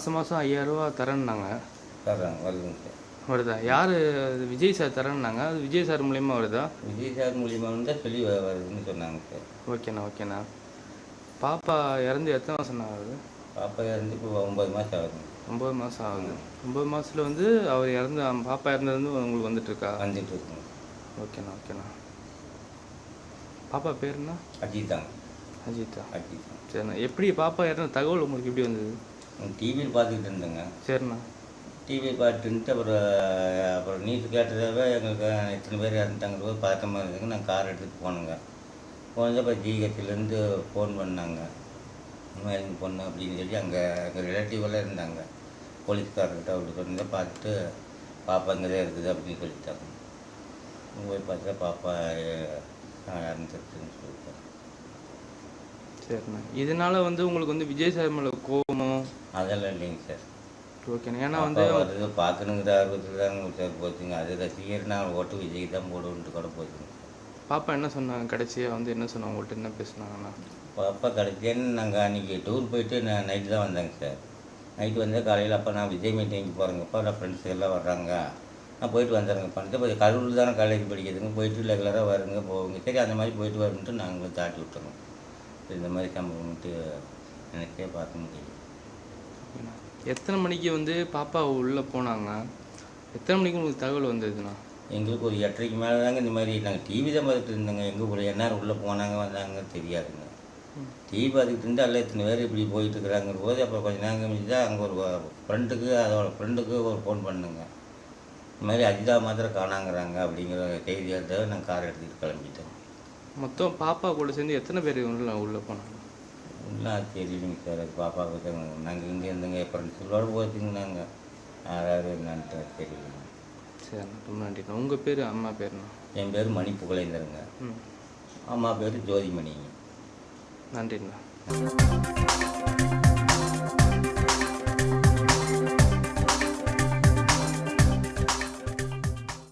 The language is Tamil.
மாதம் மாதம் 5000 தரேன்னாங்க. தர்றாங்க, வருதுங்க சார். வருதா? யார்? விஜய் சார் தரேன்னாங்க. அது விஜய் சார் மூலியமாக வருதா? விஜய் சார் மூலியமா தான் சொல்லி வருதுன்னு சொன்னாங்க சார். ஓகேண்ணா ஓகேண்ணா. பாப்பா இறந்து எத்தனை மாதம்ண்ணா ஆகுது? பாப்பா இறந்து இப்போ 9 மாதம் ஆகுதுங்க. 9 மாதம் ஆகுது. 9 மாதத்தில் வந்து அவர் இறந்து பாப்பா இறந்தது உங்களுக்கு வந்துட்டுருக்கா? வந்துட்டு இருக்குங்க. ஓகேண்ணா ஓகேண்ணா. பாப்பா பேருண்ணா? அஜித்தாங்க. அஜித்தா? அஜித் தான். சரிண்ணா. எப்படி பாப்பா இறந்த தகவல் உங்களுக்கு எப்படி வந்தது? டிவியில் பார்த்துக்கிட்டு இருந்தேங்க. சரிண்ணா. டிவி பார்த்துட்டு அப்புறம் நியூஸ் கேட்டதாவே எங்களுக்கு இத்தனை பேர் இறந்துட்டாங்க போது பதட்டமாக இருந்ததுங்க. நான் கார் எடுத்துகிட்டு போனேங்க. போனது அப்புறம் ஜிஹெச்லேருந்து ஃபோன் பண்ணாங்க. இந்த மாதிரி எங்கள் பொண்ணு அப்படின்னு சொல்லி அங்கே எங்கள் ரிலேட்டிவெல்லாம் இருந்தாங்க. போலீஸ்காரர்கிட்ட அப்படி சொன்னதை பார்த்துட்டு பாப்பா இங்கே தான் இருக்குது அப்படின்னு சொல்லிட்டாங்க. போய் பார்த்தா பாப்பா இறந்துருக்குன்னு சொல்லிட்டாங்க. சரிண்ணா. இதனால் வந்து உங்களுக்கு வந்து விஜய் சார் மேலே கோபமோ? அதெல்லாம் இல்லைங்க சார். ஓகேண்ணா. ஏன்னா வந்து வருது பார்க்கணுங்கிற ஆர்வத்தில் தாங்க சார் போச்சுங்க. அது ரசிகர் நான் ஓட்டு விஜய்க்கு தான் போடுவோன்ட்டு கூட போச்சுங்க. பாப்பா என்ன சொன்னாங்க கடைசியாக வந்து என்ன சொன்னாங்க உங்கள்கிட்ட என்ன பேசுனாங்கண்ணா? பாப்பா கடைசியான்னு நாங்கள் அன்றைக்கி டூர் போயிட்டு நான் நைட்டு தான் வந்தேங்க சார். நைட்டு வந்து காலையில் அப்போ நான் விஜய் மீட்டிங்க்கு போகிறேங்கப்பா, நான் ஃப்ரெண்ட்ஸ் எல்லாம் வர்றாங்க, நான் போயிட்டு வந்துடுறேங்கப்பான்ட்டு இப்போ கரூர் தானே காலேஜ் படிக்கிறதுங்க, போயிட்டு ரெகுலராக வருங்க போவோங்க. சரி அந்த மாதிரி போயிட்டு வருன்ட்டு நாங்கள் தாட்டி விட்டோங்க. இந்த மாதிரி சம்பவம்ட்டு எனக்கே பார்க்க முடியல. எத்தனை மணிக்கு வந்து பாப்பா உள்ளே போனாங்க? எத்தனை மணிக்கு உங்களுக்கு தகவல் வந்ததுண்ணா? எங்களுக்கு ஒரு 8:30க்கு மேலே தாங்க இந்த மாதிரி நாங்கள் டிவி தான் பார்த்துட்டு இருந்தோங்க. எங்கே ஒரு எந்நேரம் உள்ளே போனாங்க வந்தாங்க தெரியாதுங்க. டிவி பார்த்துக்கிட்டு இருந்தால் எல்லாம் இத்தனை பேர் இப்படி போயிட்டு இருக்கிறாங்கிற போது அப்புறம் கொஞ்சம் நேரம் கழிச்சு தான் அங்கே ஒரு ஃப்ரெண்டுக்கு அதோட ஃப்ரெண்டுக்கு ஒரு ஃபோன் பண்ணுங்க. இந்த மாதிரி அஜிதா மாத்திரம் காணாங்கிறாங்க அப்படிங்கிற செய்தி எடுத்து நாங்கள் கார் எடுத்துக்கிட்டு கிளம்பிட்டோம். மொத்தம் பாப்பா கூட சேர்ந்து எத்தனை பேர் உள்ளே போனாங்க? இன்னும் தெரியலைங்க சார். அது பாப்பாவுக்கு நாங்கள் இங்கே இருந்தோங்க ஃப்ரெண்ட்ஸுகளோடு போச்சுங்க. நாங்கள் யாராவது என்னன்ட்டு தெரியலைங்க. சரி, ரொம்ப நன்றிண்ணா. உங்கள் பேர் அம்மா பேருண்ணா? என் பேர் மணி புகழேந்திரங்க. அம்மா பேர் ஜோதிமணிங்க. நன்றிண்ணா.